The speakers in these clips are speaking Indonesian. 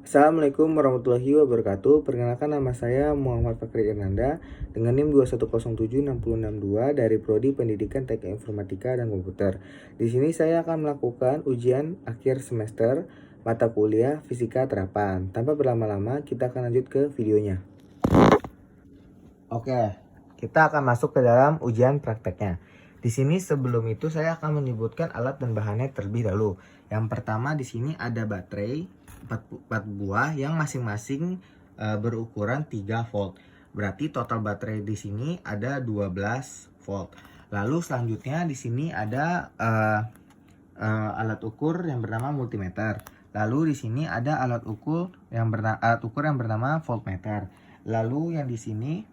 Assalamualaikum warahmatullahi wabarakatuh. Perkenalkan, nama saya Muhammad Fakri Irnanda dengan NIM 2107662 dari Prodi Pendidikan Teknik Informatika dan Komputer. Di sini saya akan melakukan ujian akhir semester mata kuliah Fisika Terapan. Tanpa berlama-lama, kita akan lanjut ke videonya. Oke, kita akan masuk ke dalam ujian prakteknya. Di sini sebelum itu saya akan menyebutkan alat dan bahannya terlebih dahulu. Yang pertama di sini ada baterai 4 buah yang masing-masing berukuran 3 volt. Berarti total baterai di sini ada 12 volt. Lalu selanjutnya di sini ada alat ukur yang bernama multimeter. Lalu di sini ada alat ukur yang bernama voltmeter. Lalu yang di sini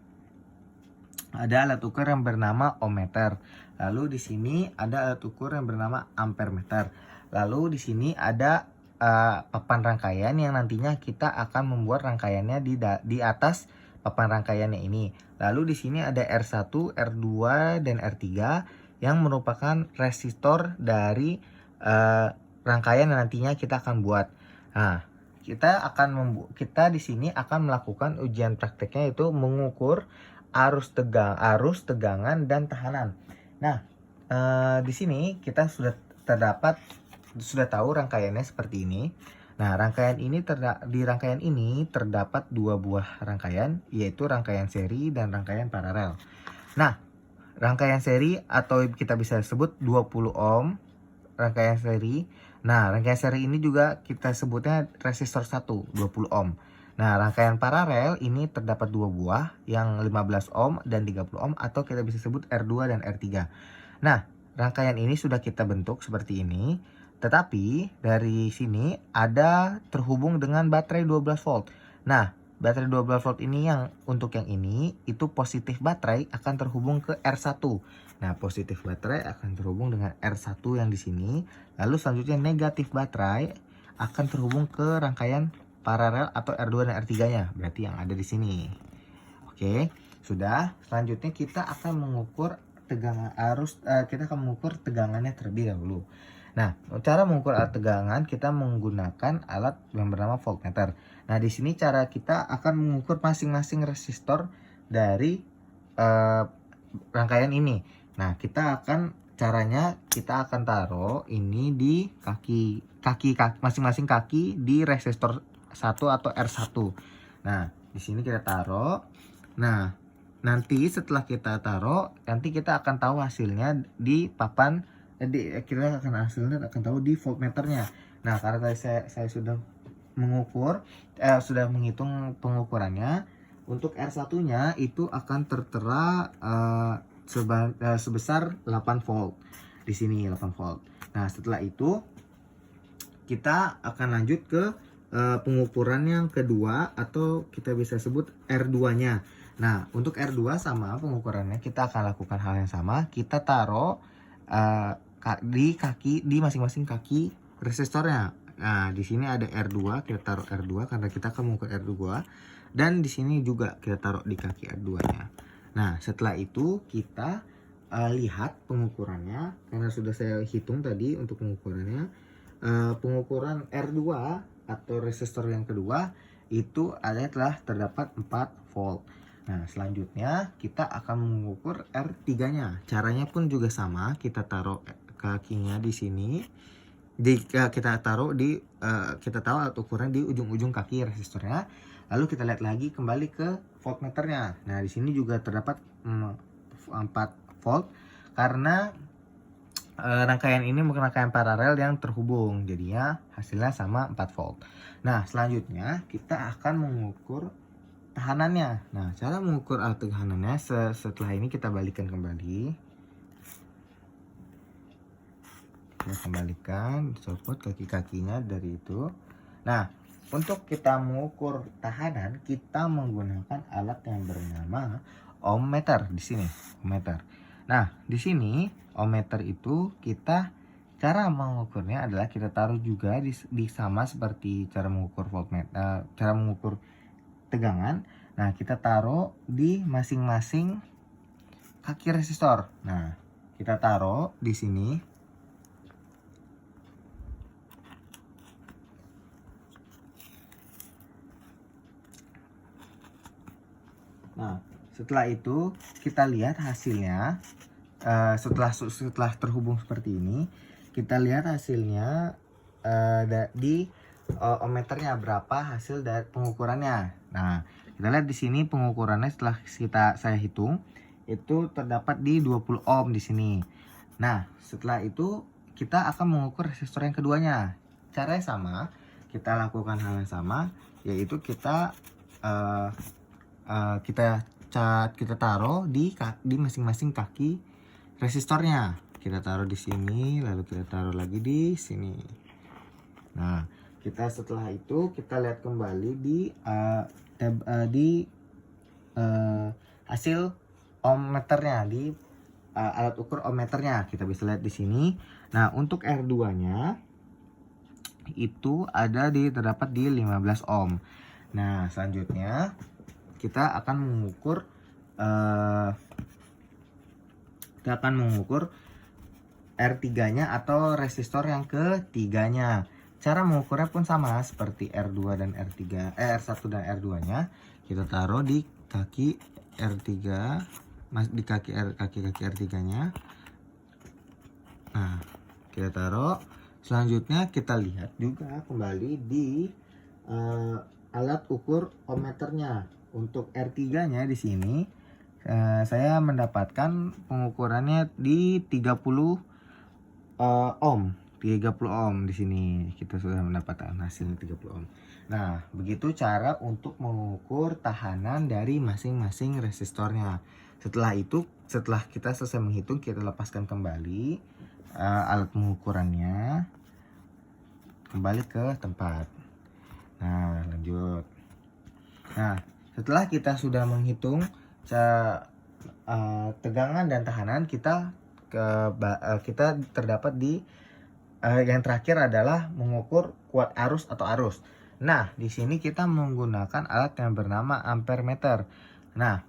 ada alat ukur yang bernama ohmmeter. Lalu di sini ada alat ukur yang bernama ampermeter. Lalu di sini ada papan rangkaian yang nantinya kita akan membuat rangkaiannya di atas papan rangkaiannya ini. Lalu di sini ada R1, R2 dan R3 yang merupakan resistor dari rangkaian yang nantinya kita akan buat. Nah, kita di sini akan melakukan ujian prakteknya, yaitu mengukur arus tegangan dan tahanan. Nah, di sini kita sudah tahu rangkaiannya seperti ini. Nah, di rangkaian ini terdapat 2 buah rangkaian, yaitu rangkaian seri dan rangkaian paralel. Nah, rangkaian seri atau kita bisa sebut 20 ohm rangkaian seri. Nah, rangkaian seri ini juga kita sebutnya resistor 1, 20 ohm. Nah, rangkaian paralel ini terdapat 2 buah yang 15 ohm dan 30 ohm, atau kita bisa sebut R2 dan R3. Nah, rangkaian ini sudah kita bentuk seperti ini. Tetapi dari sini ada terhubung dengan baterai 12 volt. Nah, baterai 12 volt ini untuk yang ini itu positif baterai akan terhubung ke R1. Nah, positif baterai akan terhubung dengan R1 yang di sini. Lalu selanjutnya negatif baterai akan terhubung ke rangkaian paralel atau R2 dan R3-nya. Berarti yang ada di sini. Oke, sudah. Selanjutnya kita akan mengukur tegangannya terlebih dahulu. Nah, cara mengukur alat tegangan kita menggunakan alat yang bernama voltmeter. Nah, di sini cara kita akan mengukur masing-masing resistor dari rangkaian ini. Nah, caranya kita akan taruh ini di kaki masing-masing kaki di resistor 1 atau R1. Nah, di sini kita taruh. Nah, nanti setelah kita taruh, nanti kita akan tahu hasilnya di papan kita akan tahu di voltmeternya. Nah, karena tadi saya sudah sudah menghitung pengukurannya. Untuk R1-nya itu akan tertera sebesar 8 volt. Di sini 8 volt. Nah, setelah itu kita akan lanjut ke pengukuran yang kedua, atau kita bisa sebut R2-nya. Nah, untuk R2 sama pengukurannya kita akan lakukan hal yang sama. Kita taruh di masing-masing kaki resistornya. Nah, di sini ada R2, kita taruh R2 karena kita akan mengukur R2. Dan di sini juga kita taruh di kaki R2-nya. Nah, setelah itu kita lihat pengukurannya, karena sudah saya hitung tadi untuk pengukurannya. Pengukuran R2 atau resistor yang kedua itu telah terdapat 4 volt. Nah, selanjutnya kita akan mengukur R3-nya. Caranya pun juga sama, kita taruh kakinya di sini. Kita taruh kita tahu alat ukuran di ujung-ujung kaki resistornya. Lalu kita lihat lagi kembali ke voltmeternya. Nah, di sini juga terdapat 4 volt karena rangkaian ini bukan rangkaian paralel yang terhubung. Jadinya hasilnya sama 4 volt. Nah, selanjutnya kita akan mengukur tahanannya. Nah, cara mengukur alat tahanannya setelah ini kita balikan kembali. Kita kembalikan, copot kaki-kakinya dari itu. Nah, untuk kita mengukur tahanan, kita menggunakan alat yang bernama ohmmeter di sini, ohmmeter. Nah, di sini ohmmeter itu cara mengukurnya adalah kita taruh juga di sama seperti cara mengukur voltmeter, cara mengukur tegangan. Nah, kita taruh di masing-masing kaki resistor. Nah, kita taruh di sini. Nah, setelah itu kita lihat hasilnya. Setelah terhubung seperti ini, kita lihat hasilnya di ohmmeternya berapa hasil dari pengukurannya. Nah, kita lihat di sini pengukurannya setelah saya hitung itu terdapat di 20 ohm di sini. Nah, setelah itu kita akan mengukur resistor yang keduanya. Caranya sama, kita lakukan hal yang sama, yaitu kita kita taruh di masing-masing kaki resistornya. Kita taruh di sini, lalu kita taruh lagi di sini. Nah, setelah itu kita lihat kembali di hasil ohmmeternya, di alat ukur ohmmeternya. Kita bisa lihat di sini. Nah, untuk R2-nya itu terdapat di 15 ohm. Nah, selanjutnya kita akan mengukur R3-nya atau resistor yang ketiganya. Cara mengukurnya pun sama seperti R2 dan R1 dan R2-nya. Kita taruh di kaki R3, di kaki R3-nya. Nah, kita taruh. Selanjutnya kita lihat juga kembali di alat ukur ohmmeternya. Untuk R3-nya di sini saya mendapatkan pengukurannya di 30 ohm. 30 ohm di sini kita sudah mendapatkan hasil 30 ohm. Nah, begitu cara untuk mengukur tahanan dari masing-masing resistornya. Setelah itu, setelah kita selesai menghitung, kita lepaskan kembali alat pengukurannya kembali ke tempat. Nah, lanjut. Nah, setelah kita sudah menghitung tegangan dan tahanan, kita terdapat di yang terakhir adalah mengukur kuat arus atau arus. Nah, di sini kita menggunakan alat yang bernama ampermeter. Nah,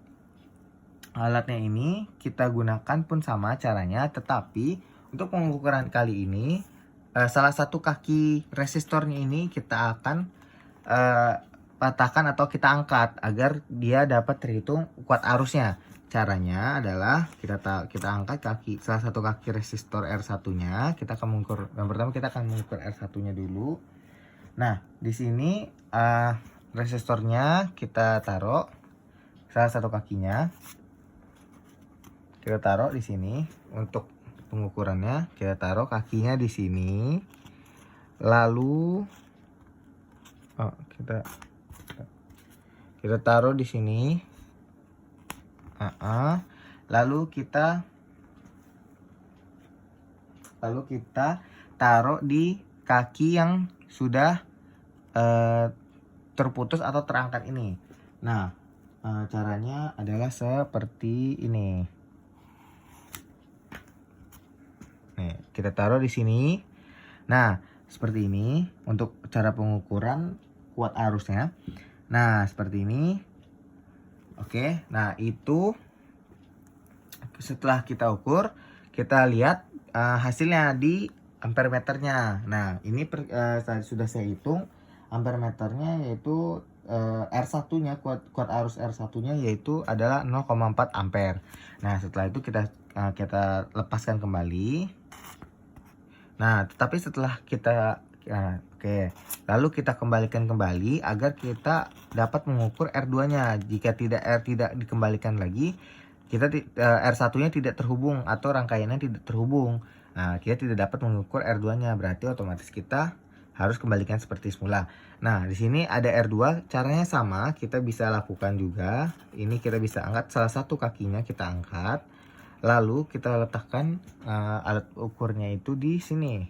alatnya ini kita gunakan pun sama caranya, tetapi untuk pengukuran kali ini salah satu kaki resistornya ini kita akan patahkan atau kita angkat agar dia dapat terhitung kuat arusnya. Caranya adalah kita angkat salah satu kaki resistor R1-nya. Kita akan mengukur, yang pertama kita akan mengukur R1-nya dulu. Nah, di sini resistornya kita taruh salah satu kakinya. Kita taruh di sini untuk pengukurannya. Kita taruh kakinya di sini. Lalu kita taruh di sini. Lalu kita taruh di kaki yang sudah terputus atau terangkat ini. Nah, caranya adalah seperti ini. Nih, kita taruh di sini. Nah, seperti ini untuk cara pengukuran kuat arusnya. Nah, seperti ini. Oke, nah itu setelah kita ukur, kita lihat hasilnya di ampermeternya. Nah, ini sudah saya hitung ampermeternya, yaitu R1-nya, kuat arus R1-nya yaitu adalah 0,4 ampere. Nah, setelah itu kita lepaskan kembali. Nah, tetapi setelah kita lalu kita kembalikan kembali agar kita dapat mengukur R2-nya. Jika R tidak dikembalikan lagi, R1-nya tidak terhubung atau rangkaiannya tidak terhubung. Nah, kita tidak dapat mengukur R2-nya, berarti otomatis kita harus kembalikan seperti semula. Nah, di sini ada R2, caranya sama, kita bisa lakukan juga. Ini kita bisa angkat salah satu kakinya, kita angkat. Lalu kita letakkan alat ukurnya itu di sini.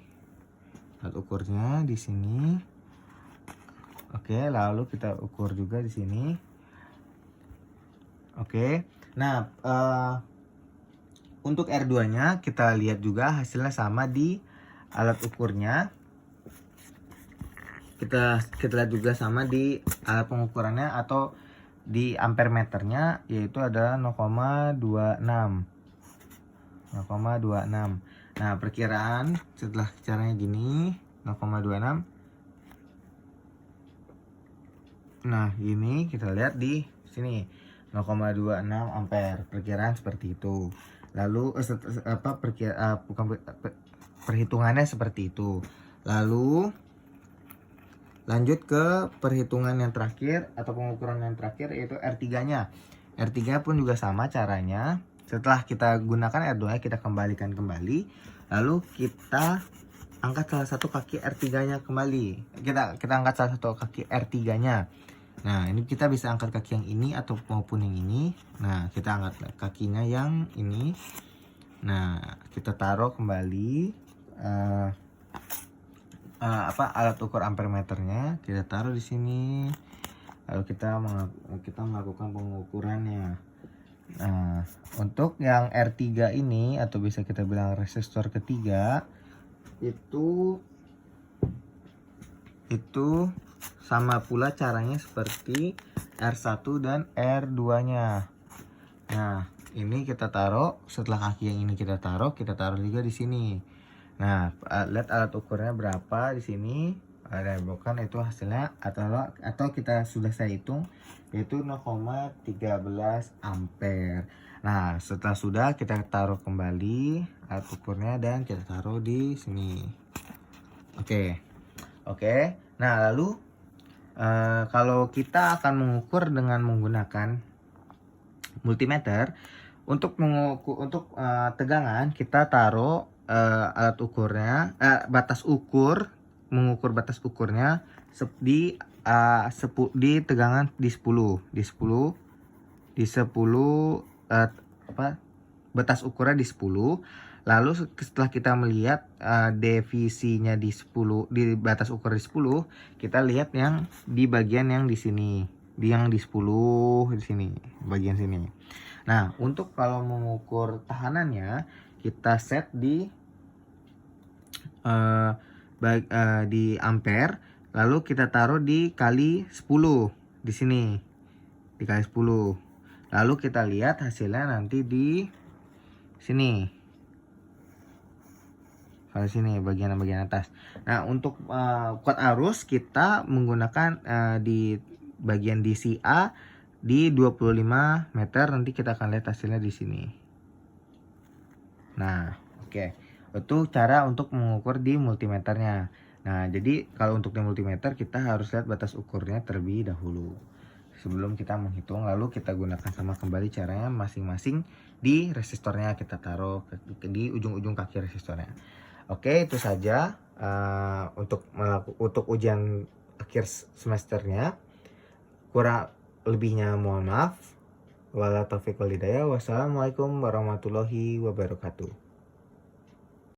Alat ukurnya di sini. Oke, lalu kita ukur juga di sini. Oke. Nah, untuk R2-nya kita lihat juga hasilnya sama di alat ukurnya. Kita lihat juga sama di alat pengukurannya atau di ampermeternya, yaitu adalah 0,26. Nah, perkiraan setelah caranya gini, 0,26. Nah, ini kita lihat di sini. 0,26 ampere. Perkiraan seperti itu. Lalu perhitungannya seperti itu. Lalu lanjut ke perhitungan yang terakhir atau pengukuran yang terakhir, yaitu R3-nya. R3 pun juga sama caranya. Setelah kita gunakan R2, kita kembalikan kembali. Lalu kita angkat salah satu kaki R3-nya kembali. Kita angkat salah satu kaki R3-nya. Nah, ini kita bisa angkat kaki yang ini atau maupun yang ini. Nah, kita angkat kakinya yang ini. Nah, kita taruh kembali alat ukur ampere meternya, kita taruh di sini. Lalu kita melakukan pengukurannya. Nah, untuk yang R3 ini atau bisa kita bilang resistor ketiga itu sama pula caranya seperti R1 dan R2-nya. Nah, ini kita taruh, setelah kaki yang ini kita taruh juga di sini. Nah, lihat alat ukurnya berapa di sini. Ada bukan itu hasilnya atau kita sudah saya hitung, yaitu 0,13 ampere. Nah, setelah sudah kita taruh kembali alat ukurnya dan kita taruh di sini. Oke. Nah, lalu kalau kita akan mengukur dengan menggunakan multimeter, untuk tegangan kita taruh alat ukurnya, mengukur batas ukurnya di tegangan di 10 batas ukurnya di 10. Lalu setelah kita melihat divisinya di 10, di batas ukur di 10, kita lihat yang di bagian yang di sini, yang di 10 di sini, bagian sini. Nah, untuk kalau mengukur tahanannya, kita set di ampere, lalu kita taruh dikali 10 di sini, dikali 10. Lalu kita lihat hasilnya nanti di sini, kalau sini bagian atas. Nah, untuk kuat arus kita menggunakan di bagian DCA di 25 meter. Nanti kita akan lihat hasilnya di sini. Nah, oke. Itu cara untuk mengukur di multimeternya. Nah, jadi kalau untuk di multimeter kita harus lihat batas ukurnya terlebih dahulu sebelum kita menghitung. Lalu kita gunakan sama kembali caranya masing-masing di resistornya, kita taruh di ujung-ujung kaki resistornya. Oke, itu saja untuk ujian akhir semesternya. Kurang lebihnya mohon maaf. Wassalamualaikum warahmatullahi wabarakatuh.